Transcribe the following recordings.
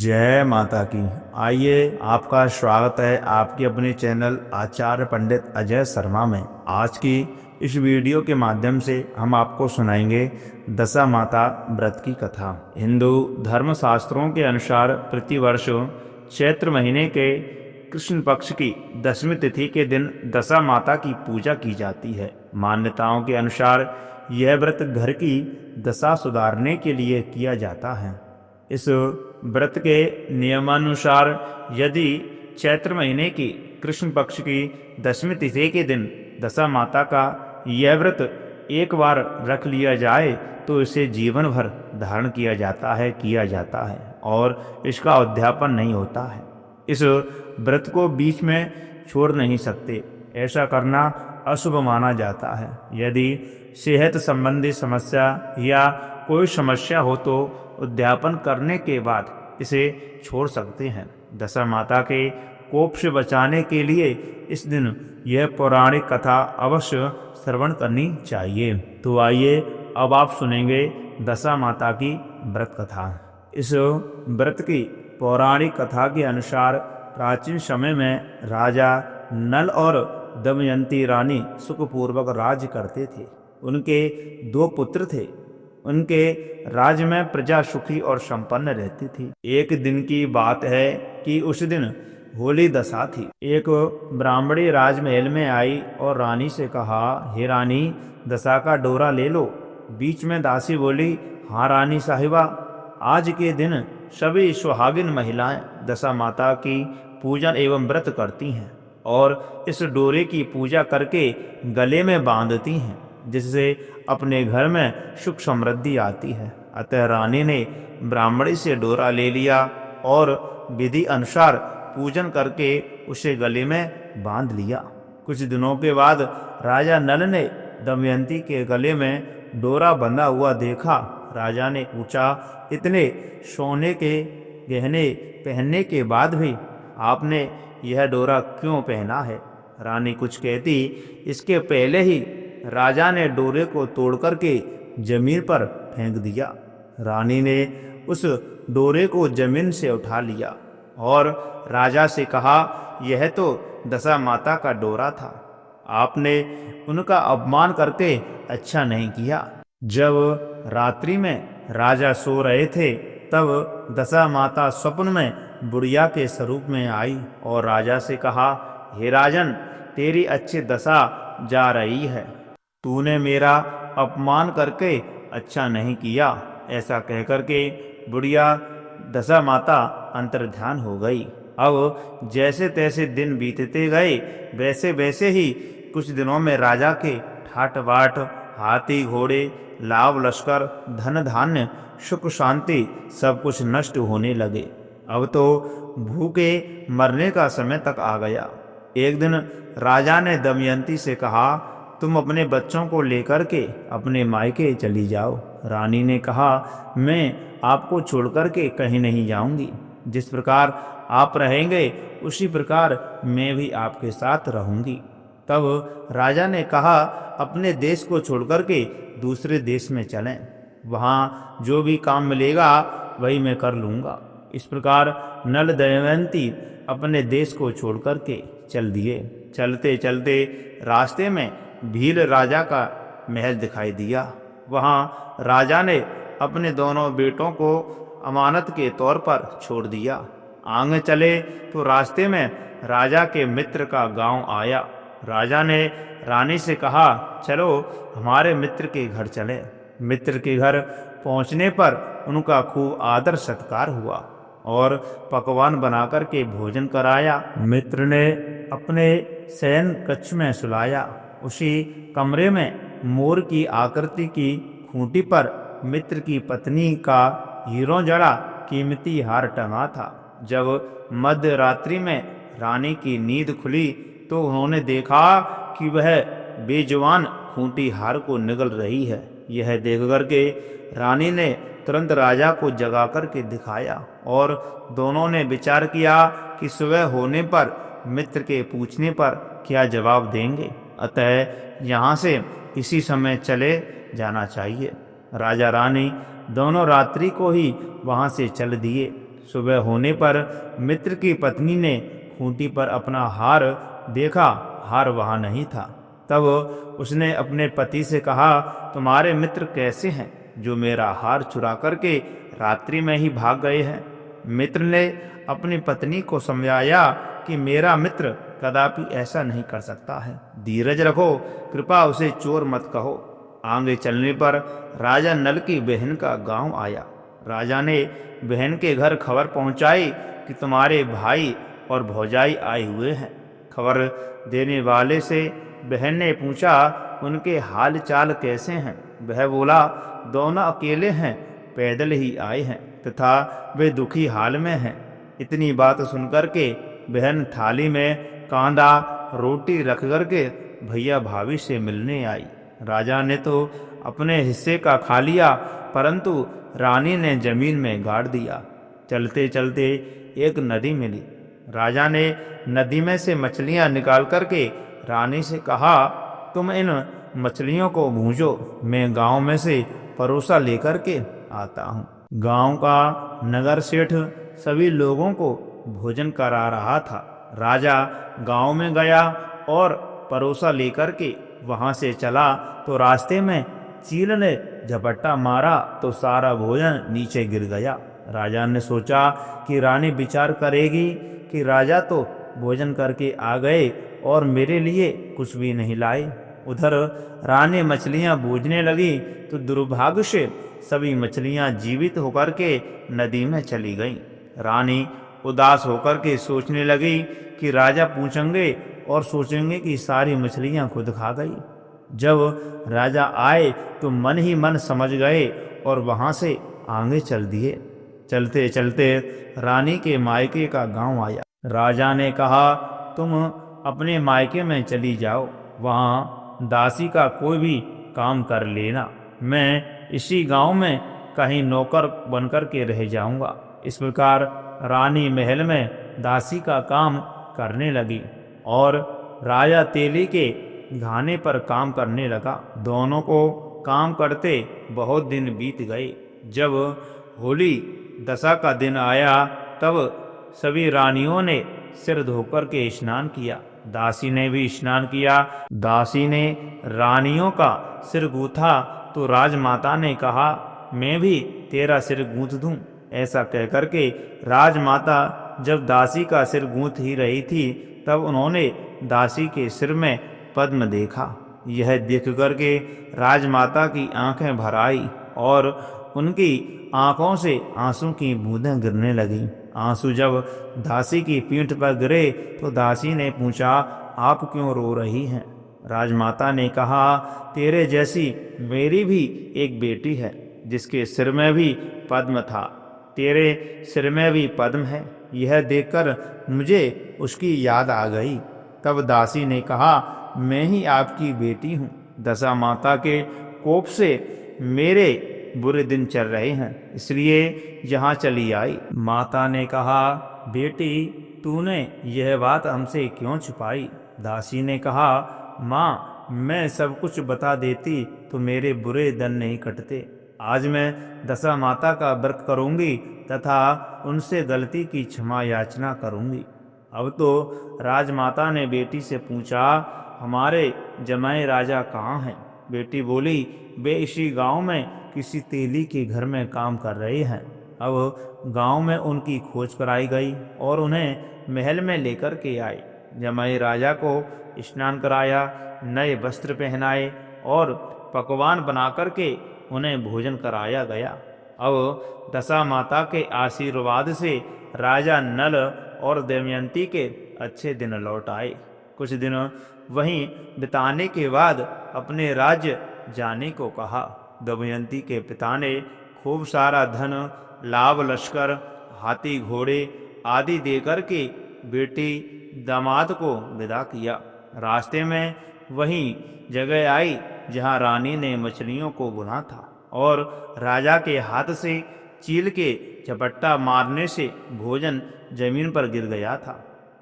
जय माता की। आइए, आपका स्वागत है आपके अपने चैनल आचार्य पंडित अजय शर्मा में। आज की इस वीडियो के माध्यम से हम आपको सुनाएंगे दशा माता व्रत की कथा। हिंदू धर्म शास्त्रों के अनुसार प्रतिवर्ष चैत्र महीने के कृष्ण पक्ष की दशमी तिथि के दिन दशा माता की पूजा की जाती है। मान्यताओं के अनुसार यह व्रत घर की दशा सुधारने के लिए किया जाता है। इस व्रत के नियमानुसार यदि चैत्र महीने की कृष्ण पक्ष की दशमी तिथि के दिन दशा माता का यह व्रत एक बार रख लिया जाए तो इसे जीवन भर धारण किया जाता है और इसका उद्यापन नहीं होता है। इस व्रत को बीच में छोड़ नहीं सकते। ऐसा करना अशुभ माना जाता है। यदि सेहत संबंधी समस्या या कोई समस्या हो तो उद्यापन करने के बाद इसे छोड़ सकते हैं। दशा माता के कोप से बचाने के लिए इस दिन यह पौराणिक कथा अवश्य श्रवण करनी चाहिए। तो आइए, अब आप सुनेंगे दशा माता की व्रत कथा। इस व्रत की पौराणिक कथा के अनुसार प्राचीन समय में राजा नल और दमयंती रानी सुखपूर्वक राज्य करते थे। उनके 2 पुत्र थे। उनके राज्य में प्रजा सुखी और संपन्न रहती थी। एक दिन की बात है कि उस दिन होली दशा थी। एक ब्राह्मणी राजमहल में आई और रानी से कहा, हे रानी, दशा का डोरा ले लो। बीच में दासी बोली, हाँ रानी साहिबा, आज के दिन सभी सुहागिन महिलाएं दशा माता की पूजन एवं व्रत करती हैं और इस डोरे की पूजा करके गले में बांधती हैं, जिससे अपने घर में सुख समृद्धि आती है। अतः रानी ने ब्राह्मणी से डोरा ले लिया और विधि अनुसार पूजन करके उसे गले में बांध लिया। कुछ दिनों के बाद राजा नल ने दमयंती के गले में डोरा बंधा हुआ देखा। राजा ने पूछा, इतने सोने के गहने पहनने के बाद भी आपने यह डोरा क्यों पहना है? रानी कुछ कहती, इसके पहले ही राजा ने डोरे को तोड़ करके जमीन पर फेंक दिया। रानी ने उस डोरे को जमीन से उठा लिया और राजा से कहा, यह तो दशा माता का डोरा था। आपने उनका अपमान करके अच्छा नहीं किया। जब रात्रि में राजा सो रहे थे तब दशा माता स्वप्न में बुढ़िया के स्वरूप में आई और राजा से कहा, हे राजन, तेरी अच्छी दशा जा रही है। तूने मेरा अपमान करके अच्छा नहीं किया। ऐसा कहकर के बुढ़िया दशा माता अंतर्ध्यान हो गई। अब जैसे तैसे दिन बीतते गए, वैसे वैसे ही कुछ दिनों में राजा के ठाट बाट, हाथी घोड़े, लाभ लश्कर, धन धान्य, सुख शांति सब कुछ नष्ट होने लगे। अब तो भूखे मरने का समय तक आ गया। एक दिन राजा ने दमयंती से कहा, तुम अपने बच्चों को लेकर के अपने मायके चली जाओ। रानी ने कहा, मैं आपको छोड़कर के कहीं नहीं जाऊंगी। जिस प्रकार आप रहेंगे उसी प्रकार मैं भी आपके साथ रहूंगी। तब राजा ने कहा, अपने देश को छोड़कर के दूसरे देश में चलें। वहाँ जो भी काम मिलेगा वही मैं कर लूँगा। इस प्रकार नल दमयंती अपने देश को छोड़कर के चल दिए। चलते चलते रास्ते में भील राजा का महल दिखाई दिया। वहाँ राजा ने अपने दोनों बेटों को अमानत के तौर पर छोड़ दिया। आगे चले तो रास्ते में राजा के मित्र का गांव आया। राजा ने रानी से कहा, चलो हमारे मित्र के घर चले। मित्र के घर पहुंचने पर उनका खूब आदर सत्कार हुआ और पकवान बनाकर के भोजन कराया। मित्र ने अपने शयन कक्ष में सुलाया। उसी कमरे में मोर की आकृति की खूंटी पर मित्र की पत्नी का हीरों जड़ा कीमती हार टंगा था। जब मध्य रात्रि में रानी की नींद खुली तो उन्होंने देखा कि वह बेजुबान खूंटी हार को निगल रही है। यह देख करके रानी ने तुरंत राजा को जगा करके दिखाया और दोनों ने विचार किया कि सुबह होने पर मित्र के पूछने पर क्या जवाब देंगे। अतः यहाँ से इसी समय चले जाना चाहिए। राजा रानी दोनों रात्रि को ही वहाँ से चल दिए। सुबह होने पर मित्र की पत्नी ने खूंटी पर अपना हार देखा, हार वहां नहीं था। तब उसने अपने पति से कहा, तुम्हारे मित्र कैसे हैं जो मेरा हार चुरा करके रात्रि में ही भाग गए हैं? मित्र ने अपनी पत्नी को समझाया कि मेरा मित्र कदापि ऐसा नहीं कर सकता है, धीरज रखो, कृपा उसे चोर मत कहो। आगे चलने पर राजा नल की बहन का गांव आया। राजा ने बहन के घर खबर पहुंचाई कि तुम्हारे भाई और भौजाई आए हुए हैं। खबर देने वाले से बहन ने पूछा, उनके हाल चाल कैसे हैं? वह बोला, दोनों अकेले हैं, पैदल ही आए हैं तथा वे दुखी हाल में हैं। इतनी बात सुनकर के बहन थाली में कांदा रोटी रख करके भैया भाभी से मिलने आई। राजा ने तो अपने हिस्से का खा लिया, परंतु रानी ने जमीन में गाड़ दिया। चलते चलते एक नदी मिली। राजा ने नदी में से मछलियां निकाल करके रानी से कहा, तुम इन मछलियों को भूंजो, मैं गांव में से परोसा लेकर के आता हूँ। गांव का नगर सेठ सभी लोगों को भोजन करा रहा था। राजा गांव में गया और परोसा लेकर के वहां से चला तो रास्ते में चील ने झपट्टा मारा तो सारा भोजन नीचे गिर गया। राजा ने सोचा कि रानी विचार करेगी कि राजा तो भोजन करके आ गए और मेरे लिए कुछ भी नहीं लाए। उधर रानी मछलियां बूझने लगी तो दुर्भाग्य से सभी मछलियां जीवित होकर के नदी में चली गईं। रानी उदास होकर के सोचने लगी कि राजा पूछेंगे और सोचेंगे कि सारी मछलियां खुद खा गई। जब राजा आए तो मन ही मन समझ गए और वहां से आगे चल दिए। चलते चलते रानी के मायके का गांव आया। राजा ने कहा, तुम अपने मायके में चली जाओ, वहां दासी का कोई भी काम कर लेना, मैं इसी गांव में कहीं नौकर बनकर के रह जाऊंगा। इस प्रकार रानी महल में दासी का काम करने लगी और राजा तेली के घाने पर काम करने लगा। दोनों को काम करते बहुत दिन बीत गए। जब होली दशा का दिन आया तब सभी रानियों ने सिर धोकर के स्नान किया। दासी ने भी स्नान किया। दासी ने रानियों का सिर गूंथा तो राजमाता ने कहा, मैं भी तेरा सिर गूंथ दूं। ऐसा कहकर के राजमाता जब दासी का सिर गूंथ ही रही थी तब उन्होंने दासी के सिर में पद्म देखा। यह देख करके राजमाता की आंखें भर आई और उनकी आंखों से आंसू की बूंदें गिरने लगीं। आंसू जब दासी की पीठ पर गिरे तो दासी ने पूछा, आप क्यों रो रही हैं? राजमाता ने कहा, तेरे जैसी मेरी भी एक बेटी है जिसके सिर में भी पद्म था, तेरे सिर में भी पद्म है। यह देखकर मुझे उसकी याद आ गई। तब दासी ने कहा, मैं ही आपकी बेटी हूँ। दशा माता के कोप से मेरे बुरे दिन चल रहे हैं, इसलिए यहाँ चली आई। माता ने कहा, बेटी तूने यह बात हमसे क्यों छुपाई? दासी ने कहा, माँ मैं सब कुछ बता देती तो मेरे बुरे दिन नहीं कटते। आज मैं दशा माता का व्रत करूंगी तथा उनसे गलती की क्षमा याचना करूंगी। अब तो राजमाता ने बेटी से पूछा, हमारे जमाई राजा कहाँ हैं? बेटी बोली, वे इसी गांव में किसी तेली के घर में काम कर रहे हैं। अब गांव में उनकी खोज कराई गई और उन्हें महल में लेकर के आए। जमाई राजा को स्नान कराया, नए वस्त्र पहनाए और पकवान बना करके उन्हें भोजन कराया गया। अब दशा माता के आशीर्वाद से राजा नल और दमयंती के अच्छे दिन लौट आए। कुछ दिन वहीं बिताने के बाद अपने राज्य जाने को कहा। दमयंती के पिता ने खूब सारा धन, लाभ, लश्कर, हाथी घोड़े आदि देकर के बेटी दामाद को विदा किया। रास्ते में वहीं जगह आई जहाँ रानी ने मछलियों को भुना था और राजा के हाथ से चील के झपट्टा मारने से भोजन जमीन पर गिर गया था।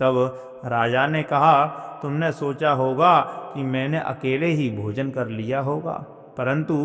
तब राजा ने कहा, तुमने सोचा होगा कि मैंने अकेले ही भोजन कर लिया होगा, परंतु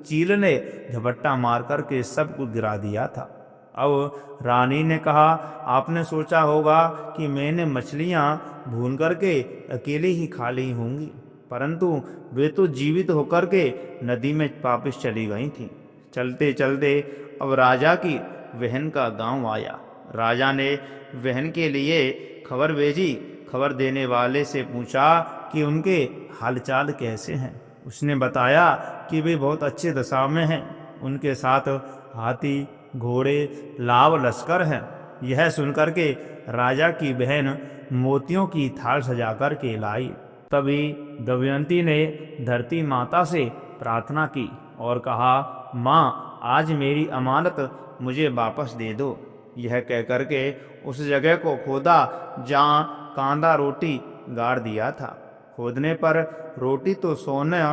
चील ने झपट्टा मार कर के सब कुछ गिरा दिया था। अब रानी ने कहा, आपने सोचा होगा कि मैंने मछलियां भून करके अकेले ही खा ली होंगी, परंतु वे तो जीवित होकर के नदी में वापस चली गई थीं। चलते चलते अब राजा की बहन का गांव आया। राजा ने बहन के लिए खबर भेजी। खबर देने वाले से पूछा कि उनके हालचाल कैसे हैं। उसने बताया कि वे बहुत अच्छे दशा में हैं। उनके साथ हाथी, घोड़े, लाव लश्कर हैं। यह सुनकर के राजा की बहन मोतियों की थाल सजाकर के लाई। तभी दमयंती ने धरती माता से प्रार्थना की और कहा, माँ, आज मेरी अमानत मुझे वापस दे दो। यह कहकर के उस जगह को खोदा जहाँ कांदा रोटी गाड़ दिया था। खोदने पर रोटी तो सोना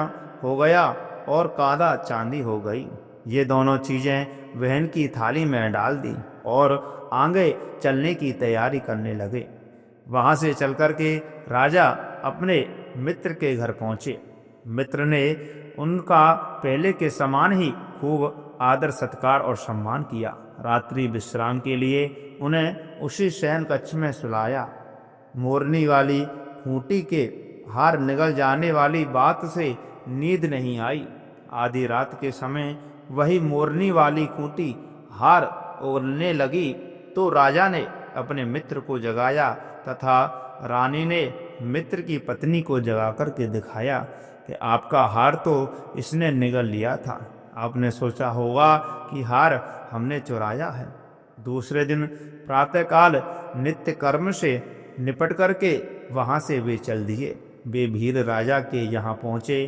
हो गया और कांदा चांदी हो गई। ये दोनों चीजें बहन की थाली में डाल दी और आगे चलने की तैयारी करने लगे। वहां से चलकर के राजा अपने मित्र के घर पहुंचे। मित्र ने उनका पहले के समान ही खूब आदर सत्कार और सम्मान किया। रात्रि विश्राम के लिए उन्हें उसी शयन कक्ष में सुलाया। मोरनी वाली खूंटी के हार निगल जाने वाली बात से नींद नहीं आई। आधी रात के समय वही मोरनी वाली खूंटी हार उगलने लगी तो राजा ने अपने मित्र को जगाया तथा रानी ने मित्र की पत्नी को जगाकर के दिखाया कि आपका हार तो इसने निगल लिया था। आपने सोचा होगा कि हार हमने चुराया है। दूसरे दिन प्रातःकाल नित्य कर्म से निपट करके वहां से वे चल दिए। वे भील राजा के यहाँ पहुँचे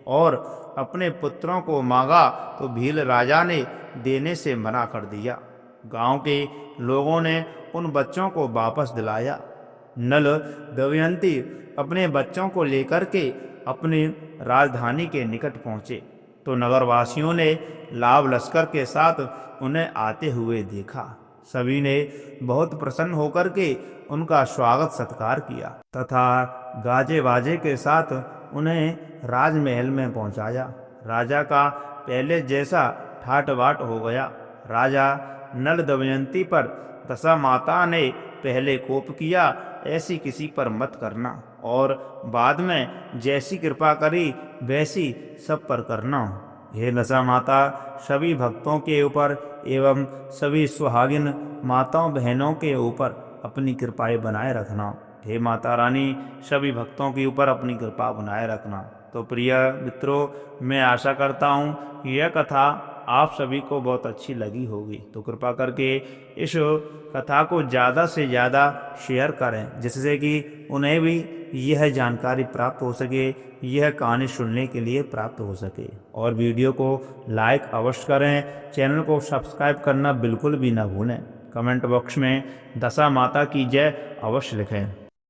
और अपने पुत्रों को मांगा तो भील राजा ने देने से मना कर दिया। गांव के लोगों ने उन बच्चों को वापस दिलाया। नल दमयंती अपने बच्चों को लेकर के अपनी राजधानी के निकट पहुँचे तो नगरवासियों ने लाव लश्कर के साथ उन्हें आते हुए देखा। सभी ने बहुत प्रसन्न होकर के उनका स्वागत सत्कार किया तथा गाजे बाजे के साथ उन्हें राजमहल में पहुंचाया। राजा का पहले जैसा ठाट बाट हो गया। राजा नल दमयंती पर दशा माता ने पहले कोप किया, ऐसी किसी पर मत करना और बाद में जैसी कृपा करी वैसी सब पर करना। हे दशा माता, सभी भक्तों के ऊपर एवं सभी सुहागिन माताओं बहनों के ऊपर अपनी कृपाएं बनाए रखना। हे माता रानी, सभी भक्तों के ऊपर अपनी कृपा बनाए रखना। तो प्रिय मित्रों, मैं आशा करता हूँ यह कथा आप सभी को बहुत अच्छी लगी होगी। तो कृपा करके इस कथा को ज़्यादा से ज़्यादा शेयर करें, जिससे कि उन्हें भी यह जानकारी प्राप्त हो सके, यह कहानी सुनने के लिए प्राप्त हो सके। और वीडियो को लाइक अवश्य करें, चैनल को सब्सक्राइब करना बिल्कुल भी ना भूलें। कमेंट बॉक्स में दशा माता की जय अवश्य लिखें।